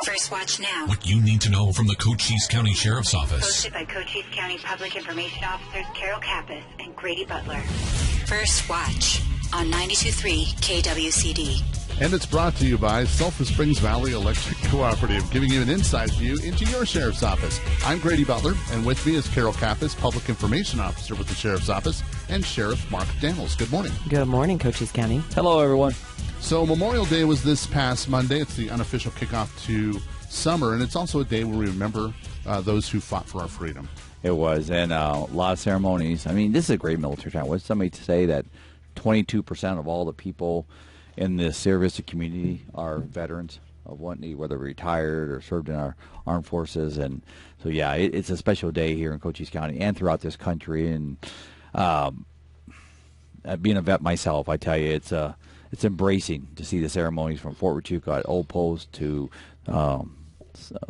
First Watch Now. What you need to know from the Cochise County Sheriff's Office. Hosted by Cochise County Public Information Officers Carol Kappas and Grady Butler. First Watch on 92.3 KWCD. And it's brought to you by Sulphur Springs Valley Electric Cooperative, giving you an inside view into your Sheriff's Office. I'm Grady Butler, and with me is Carol Kappas, Public Information Officer with the Sheriff's Office, and Sheriff Mark Daniels. Good morning. Good morning, Cochise County. Hello, everyone. So Memorial Day was this past Monday. It's the unofficial kickoff to summer, and it's also a day where we remember those who fought for our freedom. It was, and a lot of ceremonies. I mean, this is a great military town. What's somebody to say that 22% of all the people in the service community are veterans of one, whether retired or served in our armed forces, and so yeah, it's a special day here in Cochise County and throughout this country. And being a vet myself, I tell you, it's embracing to see the ceremonies from Fort Huachuca at Old Post to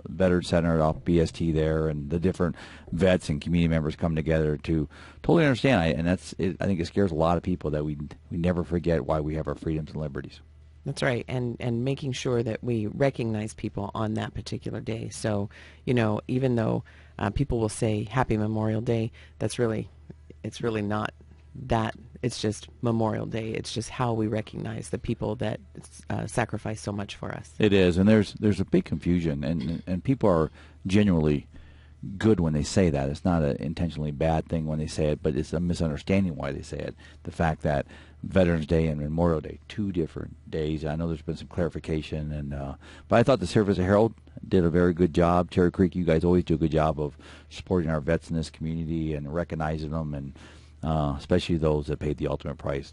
Veteran Center off BST there, and the different vets and community members come together to totally understand. I think it scares a lot of people that we never forget why we have our freedoms and liberties. That's right, and making sure that we recognize people on that particular day. So, even though people will say Happy Memorial Day, it's really not that. It's just Memorial Day. It's just how we recognize the people that sacrifice so much for us. It is, and there's a big confusion, and people are genuinely good when they say that. It's not an intentionally bad thing when they say it, but it's a misunderstanding why they say it. The fact that Veterans Day and Memorial Day, two different days. I know there's been some clarification, but I thought the Service Herald did a very good job. Cherry Creek, you guys always do a good job of supporting our vets in this community and recognizing them, and especially those that paid the ultimate price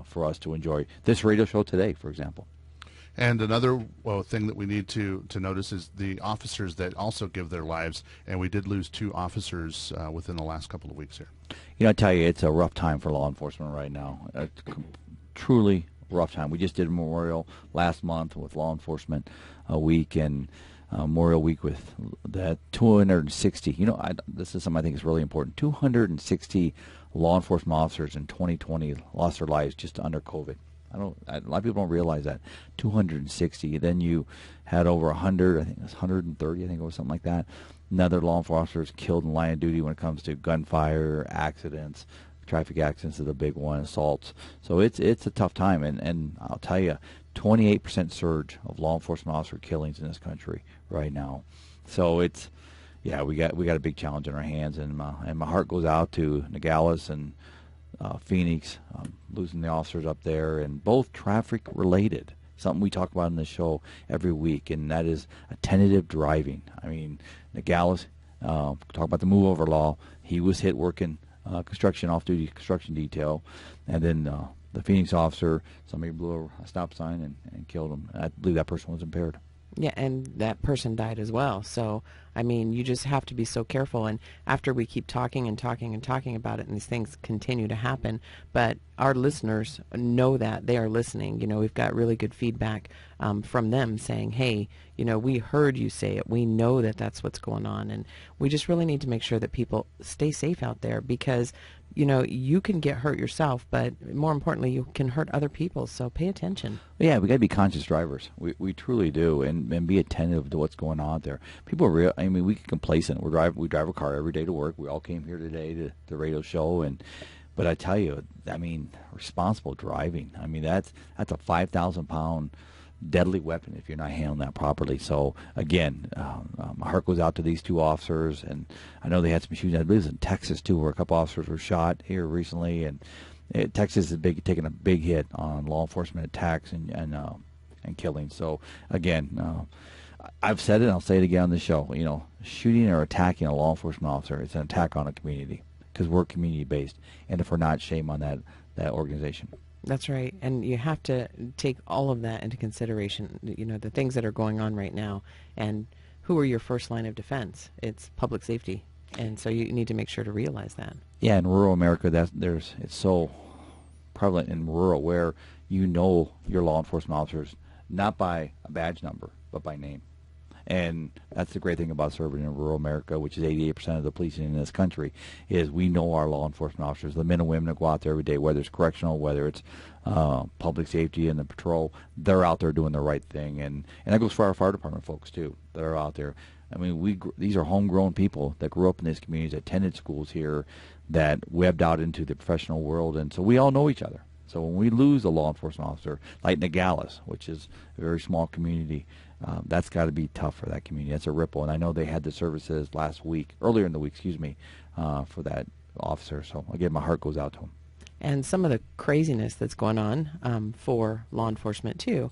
for us to enjoy this radio show today, for example. And another thing that we need to notice is the officers that also give their lives, and we did lose 2 officers within the last couple of weeks here. I tell you, it's a rough time for law enforcement right now. Truly rough time. We just did Memorial last month with Law Enforcement Week, and Memorial Week with that 260. This is something I think is really important. 260 law enforcement officers in 2020 lost their lives just under COVID. A lot of people don't realize that. 260. Then you had over 100. I think it was 130. I think it was something like that. Another law enforcement officers killed in line of duty when it comes to gunfire, accidents, traffic accidents is a big one, assaults. So it's a tough time, and I'll tell you, 28% surge of law enforcement officer killings in this country right now. So we got a big challenge in our hands, and my heart goes out to Nogales and Phoenix, losing the officers up there, and both traffic related. Something we talk about in the show every week, and that is attentive driving. I mean, Nogales, talk about the move over law. He was hit working construction, off-duty construction detail, and then the Phoenix officer, somebody blew over a stop sign and killed him. I believe that person was impaired. Yeah, and that person died as well. So, I mean, you just have to be so careful. And after we keep talking and talking and talking about it, and these things continue to happen, but our listeners know that they are listening. We've got really good feedback from them saying, hey, we heard you say it. We know that that's what's going on. And we just really need to make sure that people stay safe out there, because you can get hurt yourself, but more importantly, you can hurt other people. So pay attention. Yeah, we got to be conscious drivers. We truly do, and be attentive to what's going on out there. People we get complacent. We drive a car every day to work. We all came here today to the radio show, but I tell you, responsible driving. That's a 5,000-pound deadly weapon if you're not handling that properly. So again, my heart goes out to these 2 officers, and I know they had some shootings. I believe it was in Texas too, where a couple officers were shot here recently, and Texas is taking a big hit on law enforcement attacks and killing. So again, I've said it, and I'll say it again on the show. Shooting or attacking a law enforcement officer is an attack on a community, because we're community based, and if we're not, shame on that organization. That's right, and you have to take all of that into consideration, the things that are going on right now, and who are your first line of defense? It's public safety, and so you need to make sure to realize that. Yeah, in rural America, it's so prevalent in rural, where your law enforcement officers, not by a badge number, but by name. And that's the great thing about serving in rural America, which is 88% of the policing in this country, is we know our law enforcement officers, the men and women that go out there every day, whether it's correctional, whether it's public safety and the patrol, they're out there doing the right thing. And that goes for our fire department folks, too, that are out there. I mean, these are homegrown people that grew up in these communities, attended schools here, that webbed out into the professional world, and so we all know each other. So when we lose a law enforcement officer, like Nogales, which is a very small community, that's got to be tough for that community. That's a ripple, and I know they had the services earlier in the week, for that officer. So again, my heart goes out to them. And some of the craziness that's going on for law enforcement too.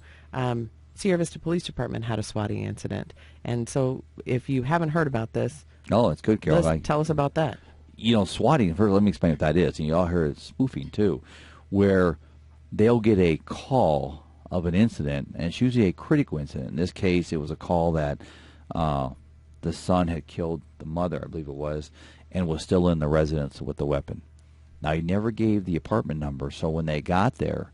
Sierra Vista Police Department had a swatting incident, and so if you haven't heard about this, it's good, Carol. Tell us about that. Swatting. First, let me explain what that is. And you all heard it, spoofing too, where they'll get a call of an incident, and it's usually a critical incident. In this case, it was a call that the son had killed the mother, I believe it was, and was still in the residence with the weapon. Now, he never gave the apartment number, so when they got there,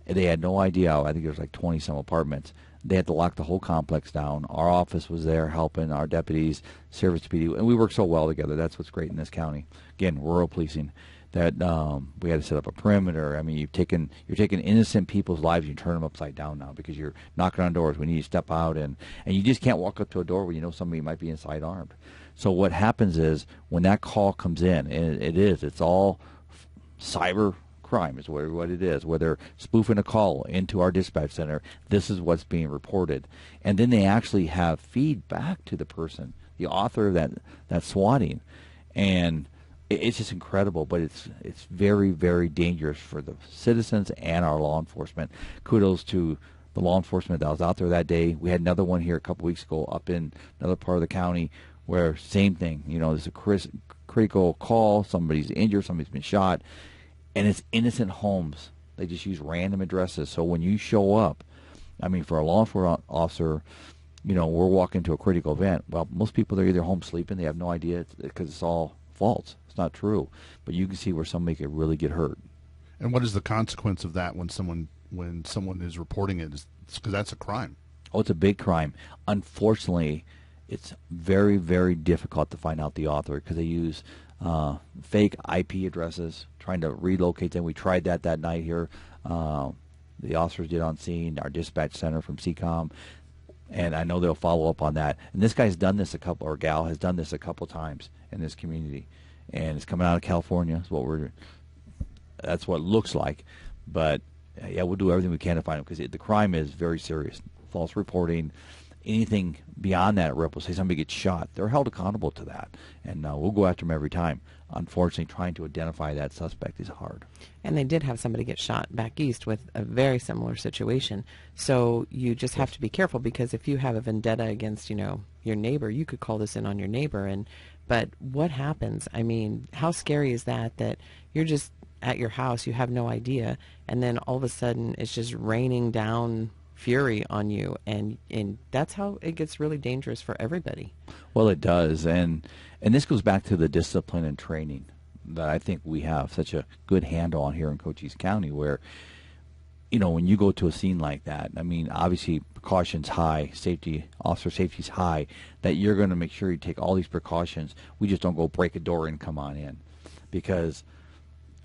they had no idea. I think there was like 20-some apartments. They had to lock the whole complex down. Our office was there helping, our deputies, Service PD, and we work so well together. That's what's great in this county. Again, rural policing. That we had to set up a perimeter. I mean, you're taking innocent people's lives, you turn them upside down now because you're knocking on doors when you step out, and you just can't walk up to a door when you know somebody might be inside armed. So what happens is when that call comes in, and it's all cyber crime is what it is, where they're spoofing a call into our dispatch center. This is what's being reported, and then they actually have feedback to the person, the author of that swatting, and it's just incredible, but it's very, very dangerous for the citizens and our law enforcement. Kudos to the law enforcement that was out there that day. We had another one here a couple weeks ago up in another part of the county where same thing. There's a critical call, somebody's injured, somebody's been shot, and it's innocent homes. They just use random addresses. So when you show up, I mean, for a law enforcement officer, we're walking to a critical event. Well, most people, they're either home sleeping, they have no idea because it's all false. It's not true, but you can see where somebody could really get hurt. And what is the consequence of that when someone is reporting it? Because that's a crime. Oh, it's a big crime. Unfortunately, it's very, very difficult to find out the author because they use fake IP addresses, trying to relocate them. We tried that night here. The officers did on scene, our dispatch center from CCOM, and I know they'll follow up on that. And this guy's done this gal has done this a couple times in this community. And it's coming out of California. That's what it looks like. But yeah, we'll do everything we can to find them because the crime is very serious. False reporting, anything beyond that ripple. Say somebody gets shot, they're held accountable to that, and we'll go after them every time. Unfortunately, trying to identify that suspect is hard. And they did have somebody get shot back east with a very similar situation. So you just have to be careful because if you have a vendetta against, your neighbor, you could call this in on your neighbor. But what happens? I mean, how scary is that you're just at your house, you have no idea, and then all of a sudden it's just raining down fury on you, and that's how it gets really dangerous for everybody. Well, it does, and this goes back to the discipline and training that I think we have such a good handle on here in Cochise County, where when you go to a scene like that, I mean, obviously precautions high, officer safety's high, that you're going to make sure you take all these precautions. We just don't go break a door and come on in, because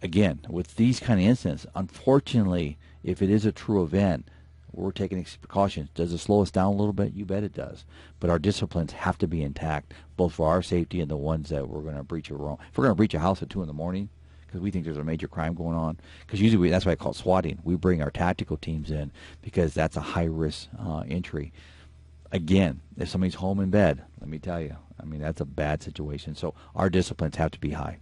again, with these kind of incidents, unfortunately, if it is a true event, we're taking these precautions. Does it slow us down a little bit? You bet it does. But our disciplines have to be intact, both for our safety and the ones that we're going to breach a room. If we're going to breach a house at 2 a.m, because we think there's a major crime going on, because usually that's why I call it swatting. We bring our tactical teams in because that's a high-risk entry. Again, if somebody's home in bed, let me tell you, I mean, that's a bad situation. So our disciplines have to be high.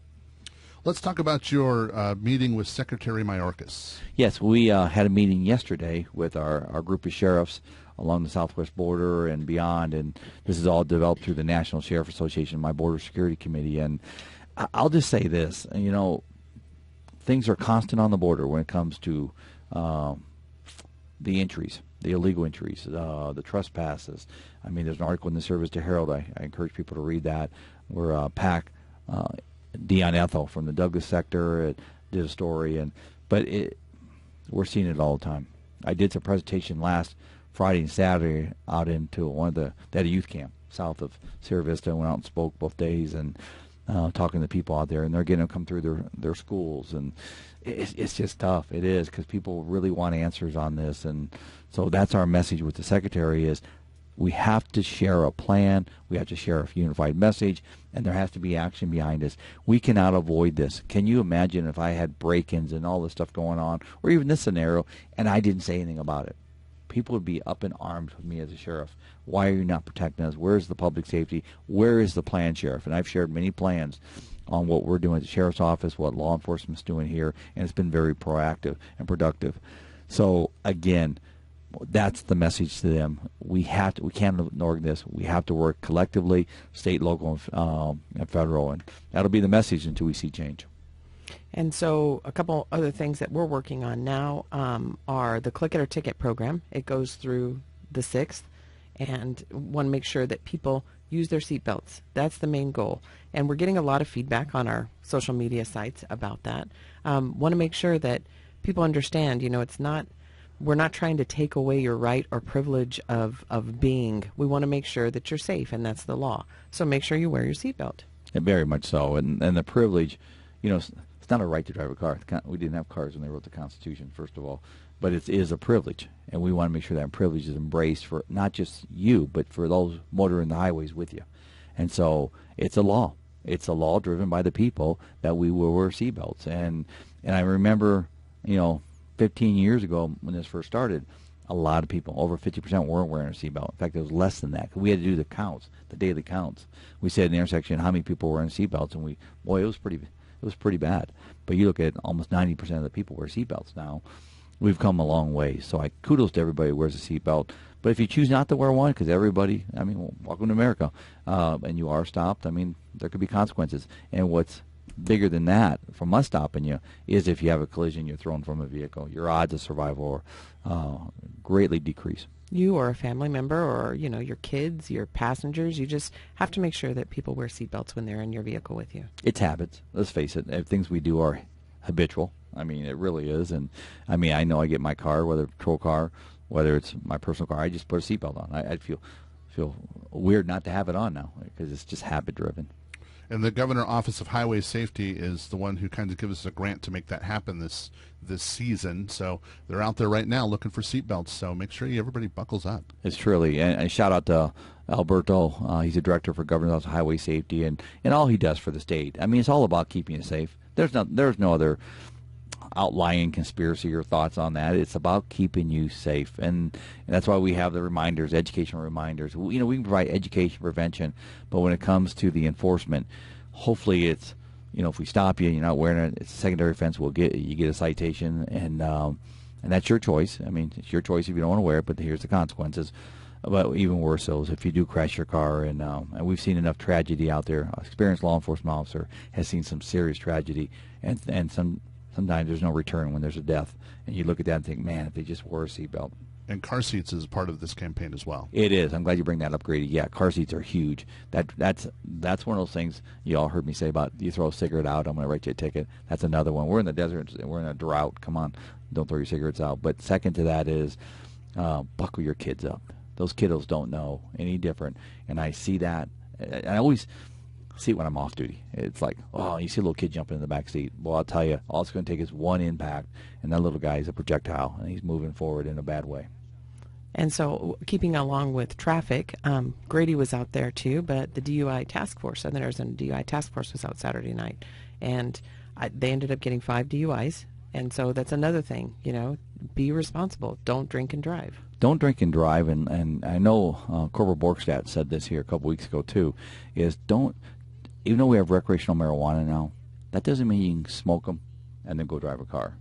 Let's talk about your meeting with Secretary Mayorkas. Yes, we had a meeting yesterday with our group of sheriffs along the southwest border and beyond, and this is all developed through the National Sheriff Association, my Border Security Committee. And I'll just say this, things are constant on the border when it comes to the entries, the illegal entries, the trespasses. I mean, there's an article in the Service to Herald. I encourage people to read that, where PAC, Dion Ethel from the Douglas sector did a story, but we're seeing it all the time. I did some presentation last Friday and Saturday out into they had a youth camp south of Sierra Vista. Went out and spoke both days and talking to people out there, and they're getting to come through their schools, and it's just tough. It is, because people really want answers on this, and so that's our message with the Secretary is we have to share a plan, we have to share a unified message, and there has to be action behind this. We cannot avoid this. Can you imagine if I had break-ins and all this stuff going on, or even this scenario, and I didn't say anything about it? People would be up in arms with me as a sheriff. Why are you not protecting us? Where is the public safety? Where is the plan, Sheriff? And I've shared many plans on what we're doing at the Sheriff's Office, what law enforcement's doing here, and it's been very proactive and productive. So, again, that's the message to them. We can't ignore this. We have to work collectively, state, local, and federal, and that'll be the message until we see change. And so a couple other things that we're working on now are the Click It or Ticket program. It goes through the 6th, and want to make sure that people use their seatbelts. That's the main goal. And we're getting a lot of feedback on our social media sites about that. Want to make sure that people understand, we're not trying to take away your right or privilege of being. We want to make sure that you're safe, and that's the law. So make sure you wear your seatbelt. And very much so. And the privilege, it's not a right to drive a car. We didn't have cars when they wrote the Constitution, first of all. But it is a privilege, and we want to make sure that privilege is embraced for not just you, but for those motoring the highways with you. And so it's a law. It's a law driven by the people that we will wear seatbelts. And I remember, 15 years ago when this first started, a lot of people, over 50%, weren't wearing a seatbelt. In fact, it was less than that. We had to do the counts, the daily counts. We said in the intersection how many people were wearing seatbelts, and it was pretty bad. But you look at almost 90% of the people wear seatbelts now. We've come a long way. So kudos to everybody who wears a seatbelt. But if you choose not to wear one, because everybody, welcome to America, and you are stopped, there could be consequences. And what's bigger than that, from us stopping you, is if you have a collision, you're thrown from a vehicle. Your odds of survival greatly decrease. You or a family member or, your kids, your passengers, you just have to make sure that people wear seatbelts when they're in your vehicle with you. It's habits. Let's face it. Things we do are habitual. It really is. And, I know I get in my car, whether it's a patrol car, whether it's my personal car, I just put a seatbelt on. I feel weird not to have it on now because it's just habit-driven. And the Governor Office of Highway Safety is the one who kind of gives us a grant to make that happen this season. So they're out there right now looking for seatbelts. So make sure everybody buckles up. It's truly. And shout out to Alberto. He's the director for Governor Office of Highway Safety and all he does for the state. It's all about keeping you safe. There's no other outlying conspiracy or thoughts on that. It's about keeping you safe, and that's why we have the reminders, educational reminders. We can provide education, prevention, but when it comes to the enforcement, hopefully it's if we stop you, you're not wearing it, it's a secondary offense. You get a citation, and that's your choice. It's your choice if you don't want to wear it, but here's the consequences. But even worse so is if you do crash your car, and we've seen enough tragedy out there. An experienced law enforcement officer has seen some serious tragedy, and sometimes there's no return when there's a death. And you look at that and think, man, if they just wore a seatbelt. And car seats is part of this campaign as well. It is. I'm glad you bring that up, Grady. Yeah, car seats are huge. That's one of those things you all heard me say about you throw a cigarette out, I'm going to write you a ticket. That's another one. We're in the desert. We're in a drought. Come on, don't throw your cigarettes out. But second to that is buckle your kids up. Those kiddos don't know any different. And I see that. I always see it when I'm off duty. It's like, you see a little kid jumping in the back seat. Well, I'll tell you, all it's going to take is one impact, and that little guy is a projectile, and he's moving forward in a bad way. And so keeping along with traffic, Grady was out there too, but the DUI task force, Southern Arizona DUI task force was out Saturday night, and they ended up getting 5 DUIs. And so that's another thing, be responsible. Don't drink and drive. Don't drink and drive, and I know Corporal Borkstadt said this here a couple weeks ago too, is even though we have recreational marijuana now, that doesn't mean you can smoke them and then go drive a car.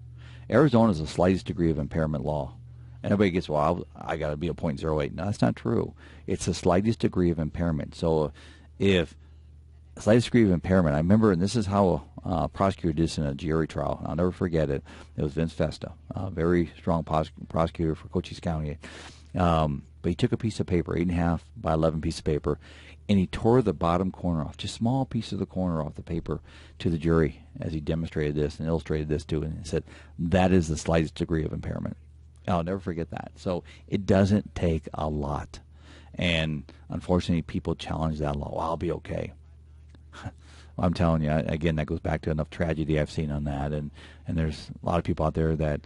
Arizona is the slightest degree of impairment law. And everybody gets, I got to be a .08. No, that's not true. It's the slightest degree of impairment. So if slightest degree of impairment, I remember, and this is how a prosecutor did this in a jury trial. I'll never forget it. It was Vince Festa, a very strong prosecutor for Cochise County. But he took a piece of paper, 8.5 by 11 piece of paper, and he tore the bottom corner off, just small piece of the corner off the paper, to the jury as he demonstrated this and illustrated this to it, and said, that is the slightest degree of impairment. I'll never forget that. So it doesn't take a lot. And unfortunately, people challenge that law. Well, I'll be okay. Well, I'm telling you, again, that goes back to enough tragedy I've seen on that. And there's a lot of people out there that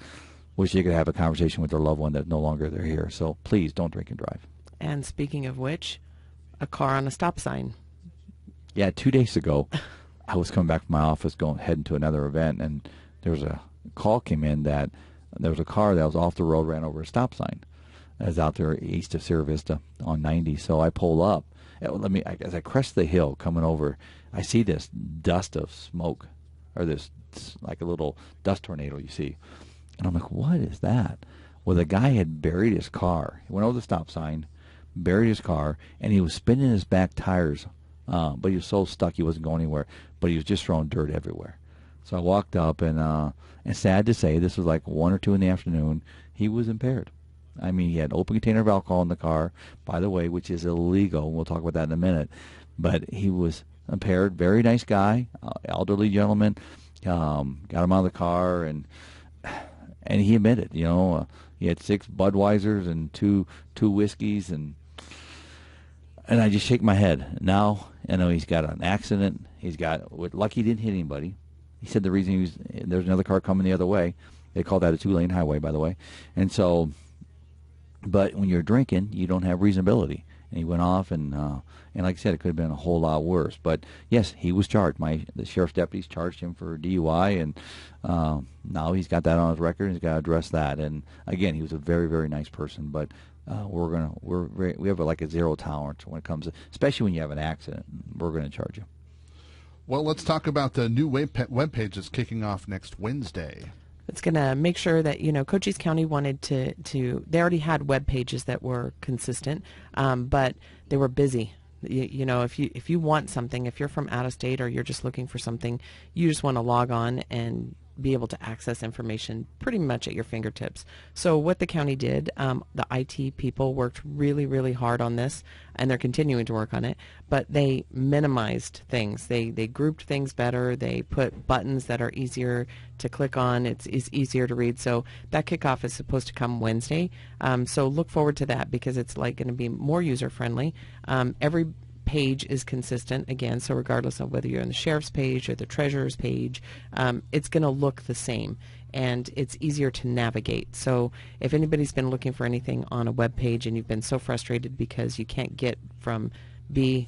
wish they could have a conversation with their loved one that no longer they're here. So please don't drink and drive. And speaking of which, a car on a stop sign. Yeah, 2 days ago, I was coming back from my office heading to another event, and there was a call came in that there was a car that was off the road, ran over a stop sign. I was out there east of Sierra Vista on 90, so I pull up. As I crest the hill coming over, I see this dust of smoke, or this like a little dust tornado you see. And I'm like, what is that? Well, the guy had buried his car. He went over the stop sign, buried his car, and he was spinning his back tires. But he was so stuck he wasn't going anywhere. But he was just throwing dirt everywhere. So I walked up, and sad to say, this was like 1 or 2 in the afternoon, he was impaired. I mean, he had an open container of alcohol in the car, by the way, which is illegal. We'll talk about that in a minute. But he was impaired. Very nice guy, elderly gentleman. Got him out of the car, and he admitted, he had 6 Budweisers and two whiskeys, and I just shake my head. Now, I know he's got an accident. Lucky he didn't hit anybody. He said the reason there's another car coming the other way. They call that a 2-lane highway, by the way. And so, but when you're drinking, you don't have reasonability. And he went off, and like I said, it could have been a whole lot worse. But yes, he was charged. The sheriff's deputies charged him for DUI, and now he's got that on his record, and he's got to address that. And again, he was a very, very nice person, but we have like a zero tolerance when it comes to, especially when you have an accident. We're going to charge you. Well, let's talk about the new webpage that's kicking off next Wednesday. It's going to make sure that, Cochise County wanted to they already had web pages that were consistent, but they were busy. If you want something, if you're from out of state or you're just looking for something, you just want to log on and be able to access information pretty much at your fingertips. So what the county did, the IT people worked really, really hard on this, and they're continuing to work on it, but they minimized things. They grouped things better. They put buttons that are easier to click on. It's easier to read. So that kickoff is supposed to come Wednesday. So look forward to that, because it's like going to be more user-friendly. Every page is consistent again, so regardless of whether you're on the sheriff's page or the treasurer's page, it's going to look the same, and it's easier to navigate. So if anybody's been looking for anything on a web page and you've been so frustrated because you can't get from A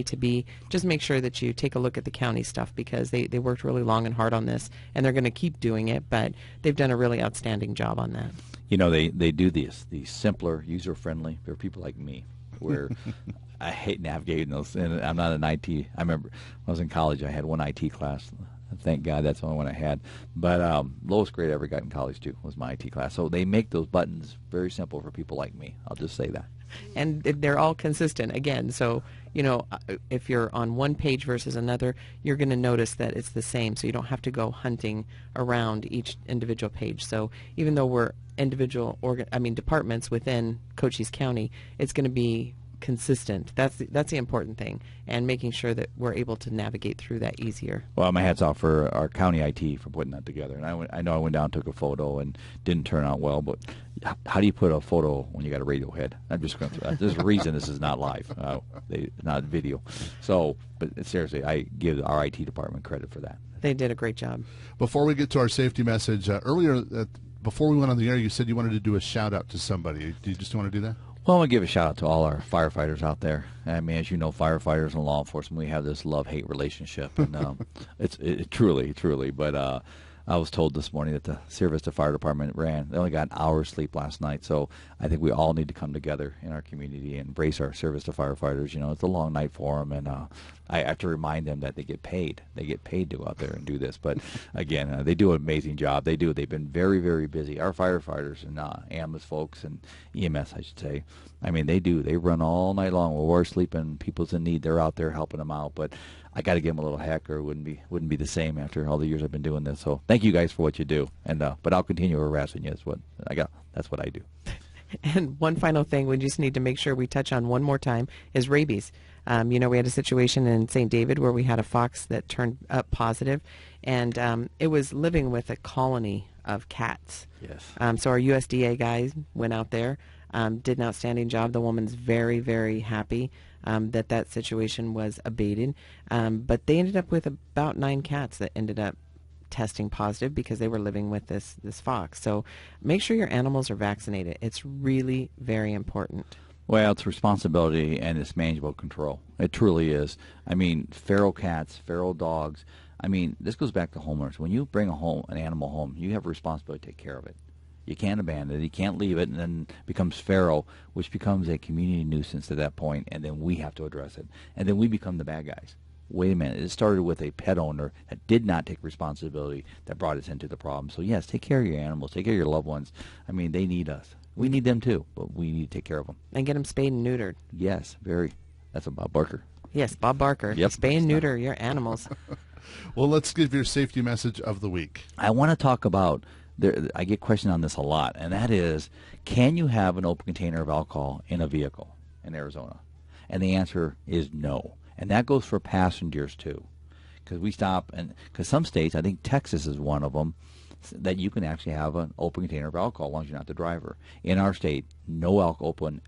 to B, just make sure that you take a look at the county stuff, because they worked really long and hard on this, and they're going to keep doing it, but they've done a really outstanding job on that. They do these simpler, user-friendly for people like me, where I hate navigating those, and I'm not an IT. I remember when I was in college, I had one IT class. Thank God that's the only one I had. But lowest grade I ever got in college, too, was my IT class. So they make those buttons very simple for people like me. I'll just say that. And they're all consistent, again. So, if you're on one page versus another, you're going to notice that it's the same. So you don't have to go hunting around each individual page. So even though we're individual departments within Cochise County, it's going to be consistent. That's the important thing, and making sure that we're able to navigate through that easier. Well, my hat's off for our county IT for putting that together. And I know I went down and took a photo and didn't turn out well, but how do you put a photo when you got a radio head? I'm just going through that. There's a reason this is not live, not video. So, but seriously, I give our IT department credit for that. They did a great job. Before we get to our safety message, earlier, before we went on the air, you said you wanted to do a shout-out to somebody. Do you just want to do that? Well, I want to give a shout-out to all our firefighters out there. I mean, as you know, firefighters and law enforcement, we have this love-hate relationship. And it's truly. But I was told this morning that the Sierra Vista Fire Department they only got an hour's sleep last night. So I think we all need to come together in our community and embrace our Sierra Vista firefighters. It's a long night for them, and I have to remind them that they get paid. They get paid to go out there and do this. But again, they do an amazing job. They do. They've been very, very busy. Our firefighters and ambulance folks and EMS, I should say. I mean, they do. They run all night long. While we're sleeping, people's in need. They're out there helping them out. But I got to give them a little heck, or it wouldn't be the same after all the years I've been doing this. So thank you guys for what you do. And but I'll continue harassing you. That's what I do. And one final thing we just need to make sure we touch on one more time is rabies. We had a situation in St. David where we had a fox that turned up positive, and it was living with a colony of cats. Yes. So our USDA guys went out there, did an outstanding job. The woman's very, very happy that situation was abated. But they ended up with about 9 cats that ended up testing positive because they were living with this fox. So make sure your animals are vaccinated. It's really very important. Well, it's responsibility and it's manageable control. It truly is. I mean, feral cats, feral dogs. I mean, this goes back to homeowners. When you bring an animal home, you have a responsibility to take care of it. You can't abandon it. You can't leave it and then it becomes feral, which becomes a community nuisance at that point, and then we have to address it. And then we become the bad guys. Wait a minute. It started with a pet owner that did not take responsibility that brought us into the problem. So, yes, take care of your animals. Take care of your loved ones. I mean, they need us. We need them too, but we need to take care of them. And get them spayed and neutered. Yes, very. That's a Bob Barker. Yes, Bob Barker. Yep. Spay and neuter your animals. Well, let's give your safety message of the week. I want to talk about, I get questioned on this a lot, and that is, can you have an open container of alcohol in a vehicle in Arizona? And the answer is no. And that goes for passengers too. Because we stop, and because some states, I think Texas is one of them, that you can actually have an open container of alcohol as long as you're not the driver. In our state, no open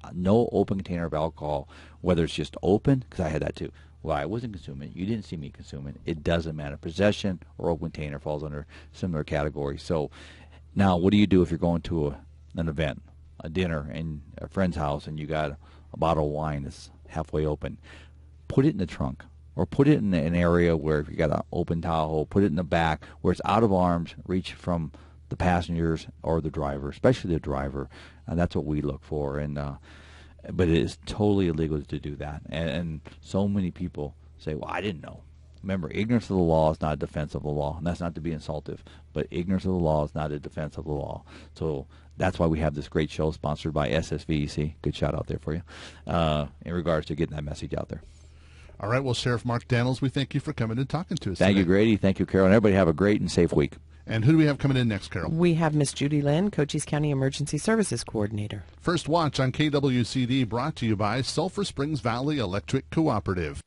container of alcohol, whether it's just open, because I had that too. Well, I wasn't consuming it. You didn't see me consuming it. It doesn't matter. Possession or open container falls under similar categories. So now what do you do if you're going to an event, a dinner in a friend's house, and you got a bottle of wine that's halfway open? Put it in the trunk. Or put it in an area where if you got an open Tahoe, put it in the back where it's out of arm's reach from the passengers or the driver, especially the driver. That's what we look for. But it is totally illegal to do that. And so many people say, well, I didn't know. Remember, ignorance of the law is not a defense of the law. And that's not to be insultive. But ignorance of the law is not a defense of the law. So that's why we have this great show sponsored by SSVEC. Good shout out there for you in regards to getting that message out there. All right, well, Sheriff Mark Daniels, we thank you for coming and talking to us Thank today. you, Grady. Thank you, Carol. And everybody have a great and safe week. And who do we have coming in next, Carol? We have Miss Judy Lynn, Cochise County Emergency Services Coordinator. First Watch on KWCD, brought to you by Sulphur Springs Valley Electric Cooperative.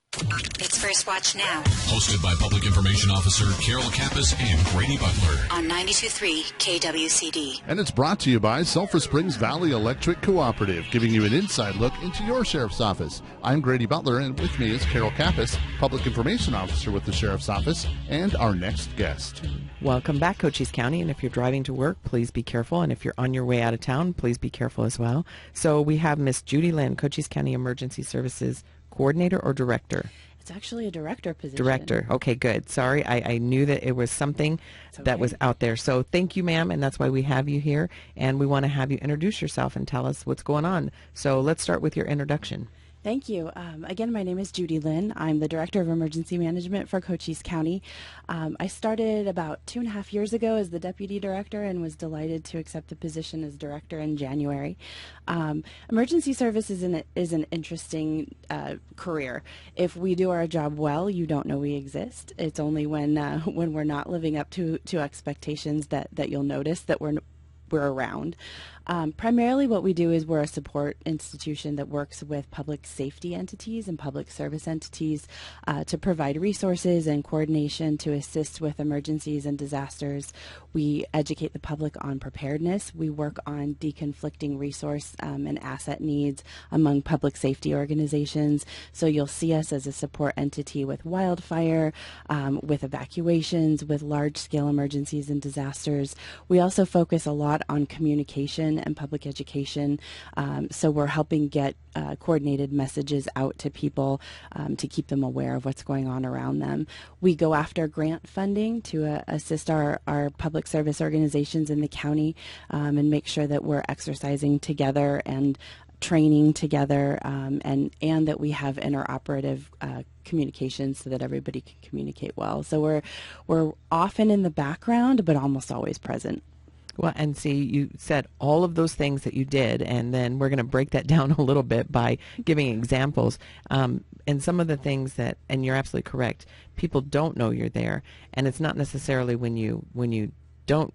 It's First Watch Now. Hosted by Public Information Officer Carol Kappas and Grady Butler. On 92.3 KWCD. And it's brought to you by Sulphur Springs Valley Electric Cooperative, giving you an inside look into your sheriff's office. I'm Grady Butler, and with me is Carol Kappas, Public Information Officer with the Sheriff's Office, and our next guest. Welcome back, Cochise County, and if you're driving to work, please be careful, and if you're on your way out of town, please be careful as well. So we have Miss Judy Lynn, Cochise County Emergency Services Coordinator or Director? It's actually a director position. Director. Okay, good. Sorry, I knew that it was something that was out there. So thank you, ma'am, and that's why we have you here, and we want to have you introduce yourself and tell us what's going on. So let's start with your introduction. Thank you. Again, my name is Judy Lynn. I'm the Director of Emergency Management for Cochise County. I started about 2.5 years ago as the Deputy Director and was delighted to accept the position as Director in January. Emergency service is an interesting career. If we do our job well, you don't know we exist. It's only when we're not living up to expectations that you'll notice that we're around. Primarily what we do is we're a support institution that works with public safety entities and public service entities to provide resources and coordination to assist with emergencies and disasters. We educate the public on preparedness. We work on deconflicting resource and asset needs among public safety organizations. So you'll see us as a support entity with wildfire, with evacuations, with large-scale emergencies and disasters. We also focus a lot on communication and public education. So we're helping get coordinated messages out to people to keep them aware of what's going on around them. We go after grant funding to assist our public service organizations in the county and make sure that we're exercising together and training together and that we have interoperative communication so that everybody can communicate well. So we're often in the background, but almost always present. Well, and see, you said all of those things that you did, and then we're going to break that down a little bit by giving examples. And some of the things that, and you're absolutely correct, people don't know you're there, and it's not necessarily when you don't,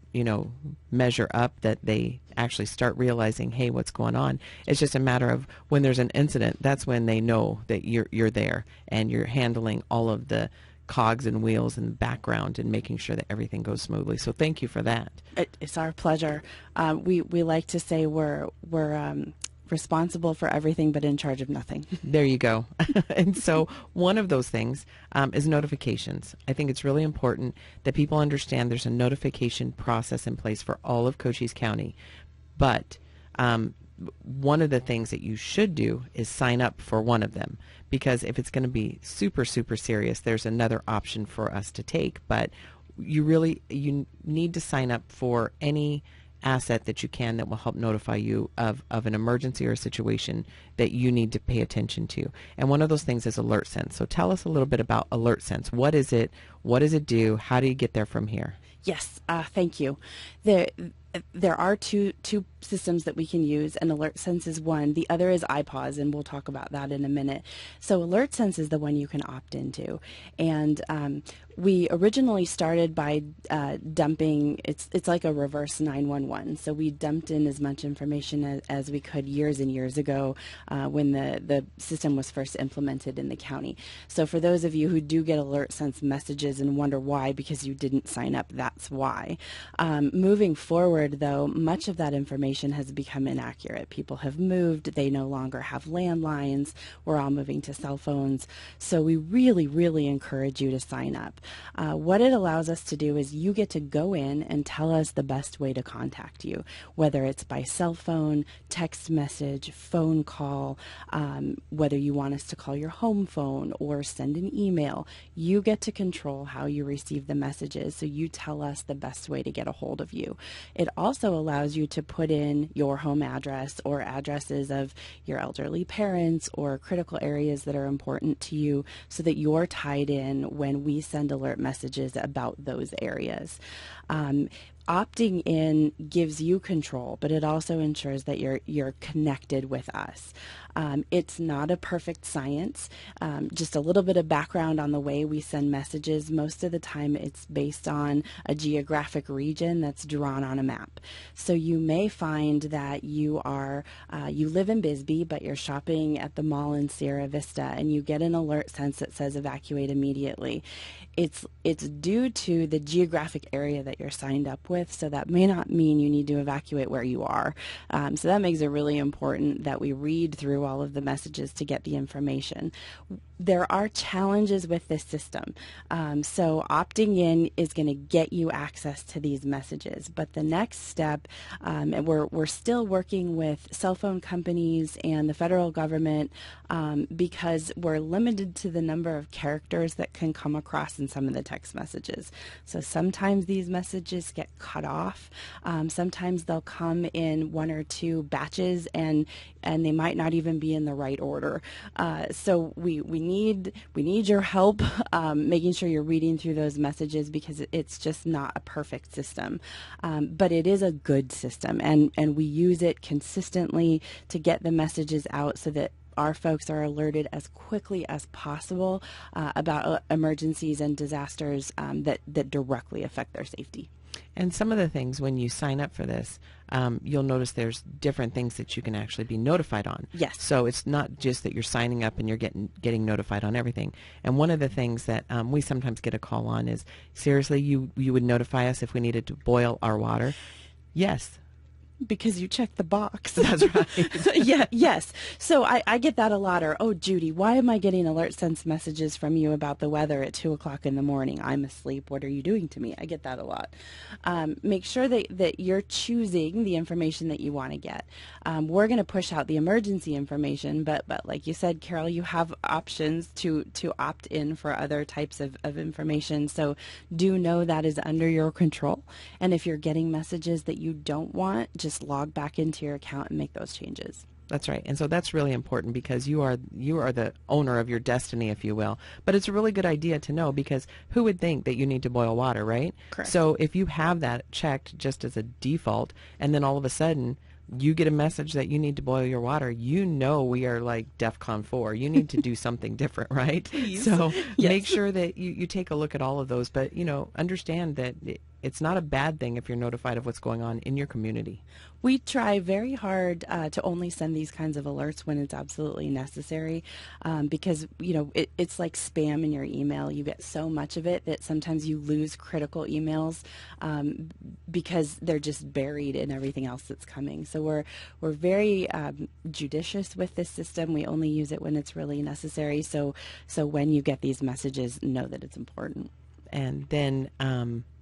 measure up that they actually start realizing, hey, what's going on. It's just a matter of when there's an incident, that's when they know that you're there and you're handling all of the cogs and wheels in the background and making sure that everything goes smoothly. So thank you for that. It's our pleasure. We like to say we're responsible for everything but in charge of nothing. There you go. And so one of those things is notifications. I think it's really important that people understand there's a notification process in place for all of Cochise County. But one of the things that you should do is sign up for one of them, because if it's going to be super, super serious, there's another option for us to take. But you need to sign up for any asset that you can that will help notify you of an emergency or a situation that you need to pay attention to. And one of those things is AlertSense. So tell us a little bit about AlertSense. What is it? What does it do? How do you get there from here? Yes, thank you. There are two systems that we can use, and AlertSense is one. The other is iPause, and we'll talk about that in a minute. So AlertSense is the one you can opt into, and we originally started by dumping. It's like a reverse 911. So we dumped in as much information as we could years and years ago when the system was first implemented in the county. So for those of you who do get AlertSense messages and wonder why, because you didn't sign up, that's why. Moving forward, though, much of that information has become inaccurate. People have moved. They no longer have landlines. We're all moving to cell phones. So we really, really encourage you to sign up. What it allows us to do is you get to go in and tell us the best way to contact you, whether it's by cell phone, text message, phone call, whether you want us to call your home phone or send an email. You get to control how you receive the messages, so you tell us the best way to get a hold of you. It also allows you to put in your home address or addresses of your elderly parents or critical areas that are important to you, so that you're tied in when we send alert messages about those areas. Opting in gives you control, but it also ensures that you're connected with us. It's not a perfect science. Just a little bit of background on the way we send messages. Most of the time it's based on a geographic region that's drawn on a map. So you may find that you live in Bisbee, but you're shopping at the mall in Sierra Vista, and you get an AlertSense that says evacuate immediately. It's due to the geographic area that you're signed up with, so that may not mean you need to evacuate where you are. So that makes it really important that we read through all of the messages to get the information. There are challenges with this system. So opting in is going to get you access to these messages. But the next step, and we're still working with cell phone companies and the federal government because we're limited to the number of characters that can come across in some of the text messages. So sometimes these messages get cut off. Sometimes they'll come in one or two batches, and they might not even be in the right order. So we need your help making sure you're reading through those messages, because it's just not a perfect system. But it is a good system, and we use it consistently to get the messages out so that our folks are alerted as quickly as possible about emergencies and disasters that directly affect their safety. And some of the things, when you sign up for this, you'll notice there's different things that you can actually be notified on. Yes. So it's not just that you're signing up and you're getting notified on everything. And one of the things that we sometimes get a call on is, seriously, you would notify us if we needed to boil our water? Yes. Because you check the box. That's right. Yes. So I get that a lot. Or, oh, Judy, why am I getting AlertSense messages from you about the weather at 2 o'clock in the morning? I'm asleep. What are you doing to me? I get that a lot. Make sure that you're choosing the information that you want to get. We're going to push out the emergency information, but like you said, Carol, you have options to opt in for other types of information. So do know that is under your control. And if you're getting messages that you don't want, just log back into your account and make those changes. That's right. And so that's really important, because you are the owner of your destiny, if you will. But it's a really good idea to know, because who would think that you need to boil water, right? Correct. So if you have that checked just as a default, and then all of a sudden you get a message that you need to boil your water, you know we are like DEFCON 4. You need to do something different, right? Please. So Yes. make sure that you take a look at all of those. But, understand that it's not a bad thing if you're notified of what's going on in your community. We try very hard to only send these kinds of alerts when it's absolutely necessary, because it's like spam in your email. You get so much of it that sometimes you lose critical emails because they're just buried in everything else that's coming. So we're very judicious with this system. We only use it when it's really necessary. So when you get these messages, know that it's important. And then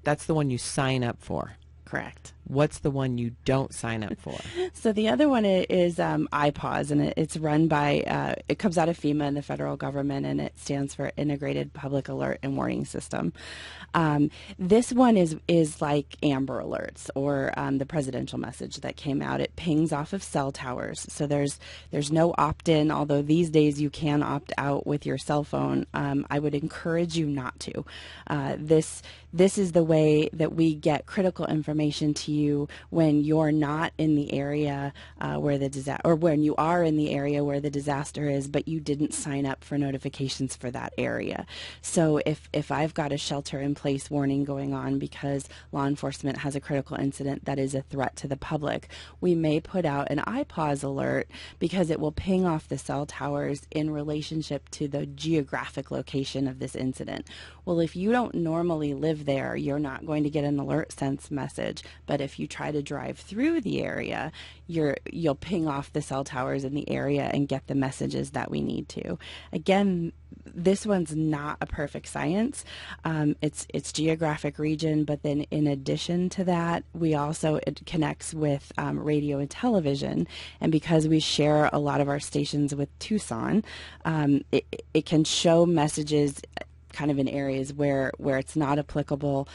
that's the one you sign up for. Correct. What's the one you don't sign up for? So the other one is IPAWS, and it's run by, it comes out of FEMA and the federal government, and it stands for Integrated Public Alert and Warning System. This one is like Amber Alerts or the presidential message that came out. It pings off of cell towers, so there's no opt-in, although these days you can opt out with your cell phone. I would encourage you not to. This is the way that we get critical information to you when you're not in the area where the disaster, or when you are in the area where the disaster is, but you didn't sign up for notifications for that area. So if I've got a shelter-in-place warning going on because law enforcement has a critical incident that is a threat to the public, we may put out an IPAWS alert because it will ping off the cell towers in relationship to the geographic location of this incident. Well, if you don't normally live there, you're not going to get an alert sense message. But if you try to drive through the area, you'll ping off the cell towers in the area and get the messages that we need to. Again, this one's not a perfect science. It's geographic region, but then in addition to that, it connects with radio and television. And because we share a lot of our stations with Tucson, it can show messages kind of in areas where it's not applicable.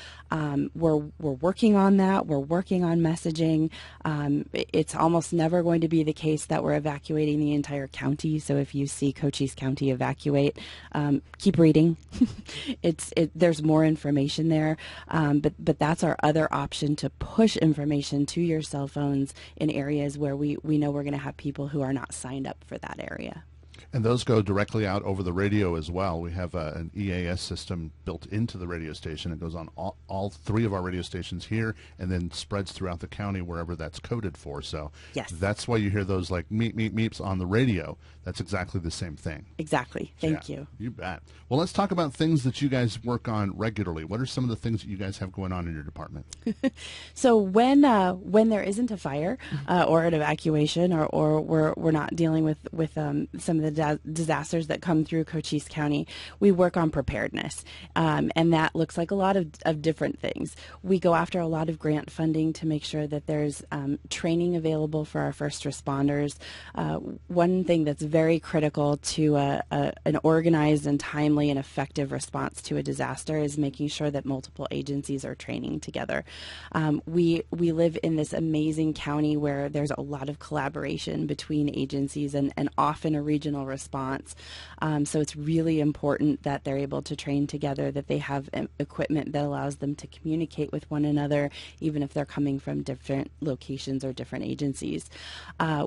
We're working on that. We're working on messaging. It's almost never going to be the case that we're evacuating the entire county. So if you see Cochise County evacuate, keep reading. There's more information there. But that's our other option, to push information to your cell phones in areas where we know we're going to have people who are not signed up for that area. And those go directly out over the radio as well. We have an EAS system built into the radio station. It goes on all three of our radio stations here and then spreads throughout the county wherever that's coded for. So yes, that's why you hear those like meep, meep, meeps on the radio. That's exactly the same thing. Exactly. Thank you. You bet. Well, let's talk about things that you guys work on regularly. What are some of the things that you guys have going on in your department? So when there isn't a fire or an evacuation, or we're not dealing with some of the disasters that come through Cochise County, we work on preparedness, and that looks like a lot of different things. We go after a lot of grant funding to make sure that there's training available for our first responders. One thing that's very critical to an organized and timely and effective response to a disaster is making sure that multiple agencies are training together. We live in this amazing county where there's a lot of collaboration between agencies and often a regional response. So it's really important that they're able to train together, that they have equipment that allows them to communicate with one another, even if they're coming from different locations or different agencies.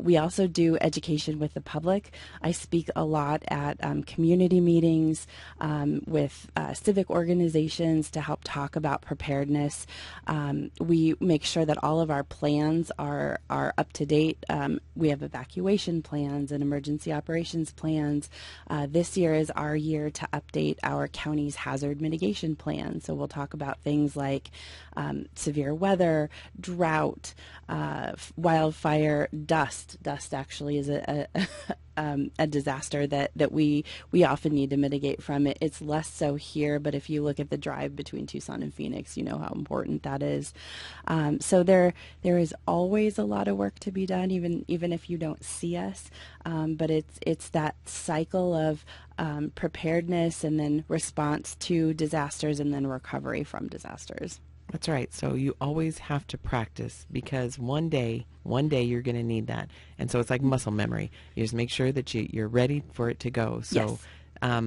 We also do education with the public. I speak a lot at community meetings with civic organizations to help talk about preparedness. We make sure that all of our plans are up to date. We have evacuation plans and emergency operations plans. This year is our year to update our county's hazard mitigation plan. So we'll talk about things like severe weather, drought, wildfire, dust. Dust actually is a disaster that we often need to mitigate from. It's less so here, but if you look at the drive between Tucson and Phoenix, you know how important that is. So there is always a lot of work to be done, even if you don't see us. But it's that cycle of preparedness and then response to disasters and then recovery from disasters. That's right. So you always have to practice, because one day you're going to need that. And so it's like muscle memory. You just make sure that you're ready for it to go. So yes.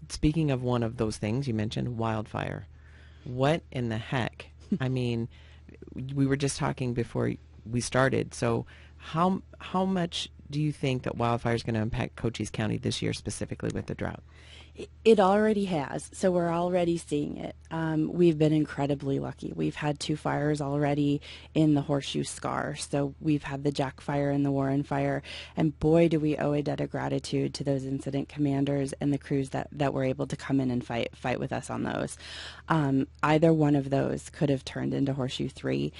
Speaking of one of those things, you mentioned wildfire. What in the heck? I mean, we were just talking before we started. So how much do you think that wildfire is going to impact Cochise County this year, specifically with the drought? It already has, so we're already seeing it. We've been incredibly lucky. We've had 2 fires already in the Horseshoe Scar, so we've had the Jack Fire and the Warren Fire, and boy, do we owe a debt of gratitude to those incident commanders and the crews that were able to come in and fight with us on those. Either one of those could have turned into Horseshoe 3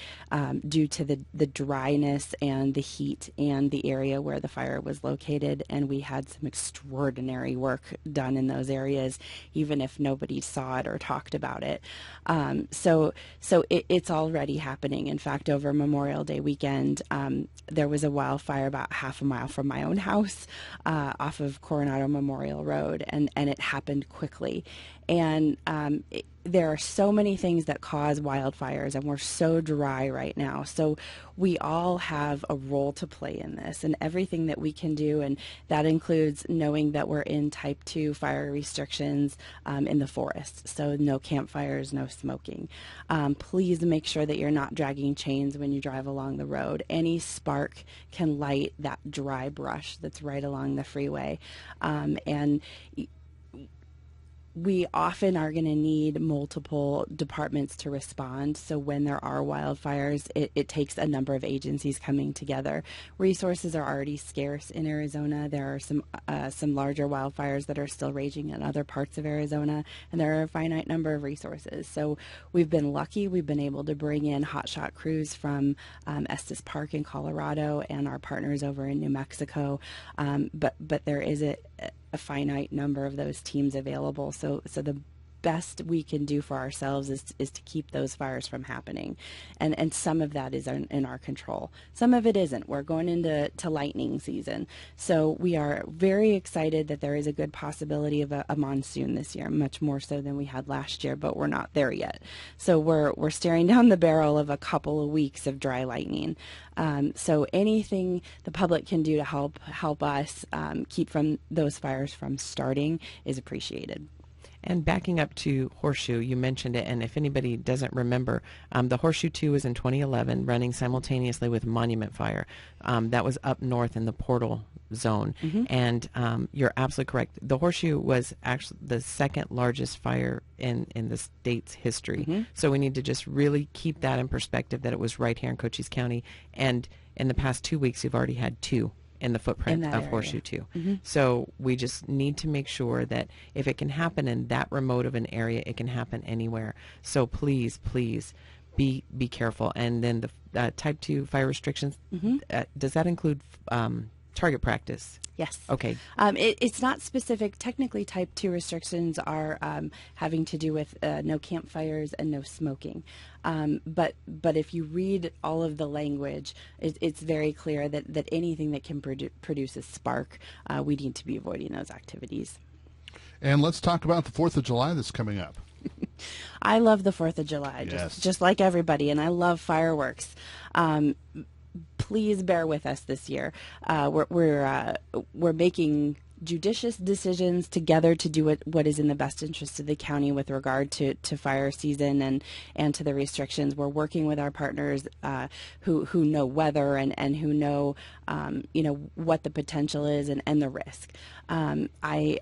due to the dryness and the heat and the area where the fire was located, and we had some extraordinary work done in those areas, even if nobody saw it or talked about it. So it's already happening. In fact, over Memorial Day weekend, there was a wildfire about half a mile from my own house off of Coronado Memorial Road, and it happened quickly. And there are so many things that cause wildfires, and we're so dry right now. So we all have a role to play in this, and everything that we can do, and that includes knowing that we're in Type 2 fire restrictions in the forest. So no campfires, no smoking. Please make sure that you're not dragging chains when you drive along the road. Any spark can light that dry brush that's right along the freeway. And we often are going to need multiple departments to respond. So when there are wildfires, it takes a number of agencies coming together. Resources are already scarce in Arizona. There are some larger wildfires that are still raging in other parts of Arizona, and there are a finite number of resources. So we've been lucky. We've been able to bring in hotshot crews from Estes Park in Colorado and our partners over in New Mexico. But there is a finite number of those teams available. So the best we can do for ourselves is to keep those fires from happening. And some of that is in our control. Some of it isn't. We're going into lightning season. So we are very excited that there is a good possibility of a monsoon this year, much more so than we had last year, but we're not there yet. So we're staring down the barrel of a couple of weeks of dry lightning. So anything the public can do to help us keep from those fires from starting is appreciated. And backing up to Horseshoe, you mentioned it, and if anybody doesn't remember, the Horseshoe 2 was in 2011, running simultaneously with Monument Fire. That was up north in the Portal zone. Mm-hmm. And you're absolutely correct. The Horseshoe was actually the second largest fire in the state's history. Mm-hmm. So we need to just really keep that in perspective, that it was right here in Cochise County. And in the past 2 weeks, you've already had 2 in the footprint of Horseshoe 2. Mm-hmm. So we just need to make sure that if it can happen in that remote of an area, it can happen anywhere. So please be careful. And then the Type 2 fire restrictions, mm-hmm. Does that include target practice? Yes. Okay. It's not specific. Technically, Type 2 restrictions are having to do with no campfires and no smoking. But if you read all of the language, it's very clear that anything that can produce a spark, we need to be avoiding those activities. And let's talk about the 4th of July that's coming up. I love the 4th of July, yes. just like everybody, and I love fireworks. Please bear with us this year. We're making judicious decisions together to do what is in the best interest of the county with regard to fire season and to the restrictions. We're working with our partners who know weather and who know what the potential is and the risk. I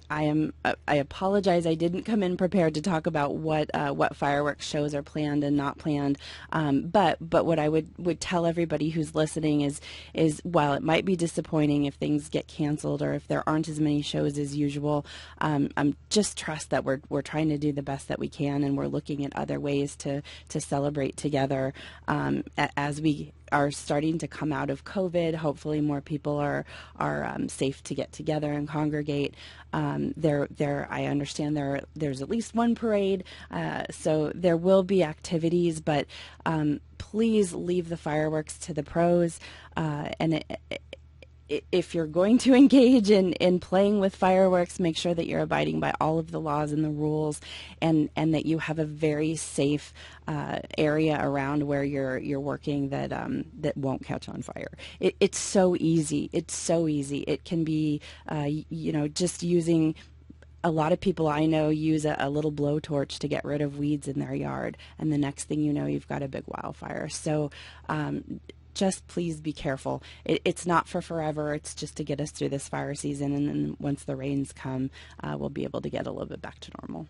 apologize. I didn't come in prepared to talk about what fireworks shows are planned and not planned. But what I would tell everybody who's listening is while it might be disappointing if things get canceled or if there aren't as many shows as usual, just trust that we're trying to do the best that we can, and we're looking at other ways to celebrate together as we are starting to come out of COVID. Hopefully more people are safe to get together and congregate. I understand there's at least one parade, so there will be activities, but please leave the fireworks to the pros. And if you're going to engage in playing with fireworks, make sure that you're abiding by all of the laws and the rules, and that you have a very safe area around where you're working that won't catch on fire. It's so easy. It's so easy. It can be just using. A lot of people I know use a little blowtorch to get rid of weeds in their yard, and the next thing you know, you've got a big wildfire. So just please be careful. It's not for forever. It's just to get us through this fire season, and then once the rains come, we'll be able to get a little bit back to normal.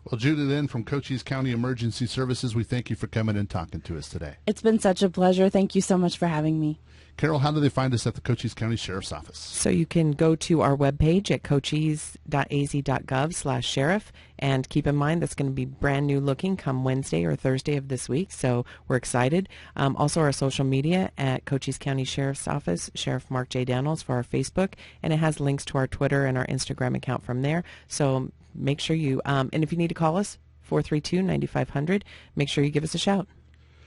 Well, Judy Lynn from Cochise County Emergency Services, we thank you for coming and talking to us today. It's been such a pleasure. Thank you so much for having me. Carol, how do they find us at the Cochise County Sheriff's Office? So you can go to our webpage at cochise.az.gov/sheriff, and keep in mind that's going to be brand new looking come Wednesday or Thursday of this week, so we're excited. Also our social media at Cochise County Sheriff's Office, Sheriff Mark J. Daniels for our Facebook, and it has links to our Twitter and our Instagram account from there. So make sure you, and if you need to call us, 432-9500, make sure you give us a shout.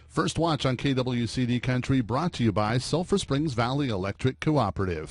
First Watch on KWCD Country, brought to you by Sulphur Springs Valley Electric Cooperative.